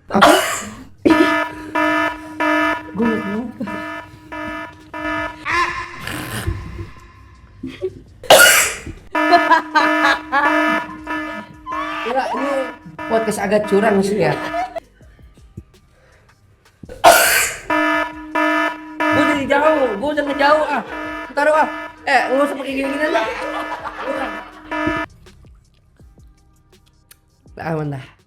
Apa? Gue lupa. Enggak, ini podcast agak curang sih ya. Gue dari jauh, gue udah ngejauh ah. Taruh ah. Nggak usah pakai gini-gini lah. Aman dah.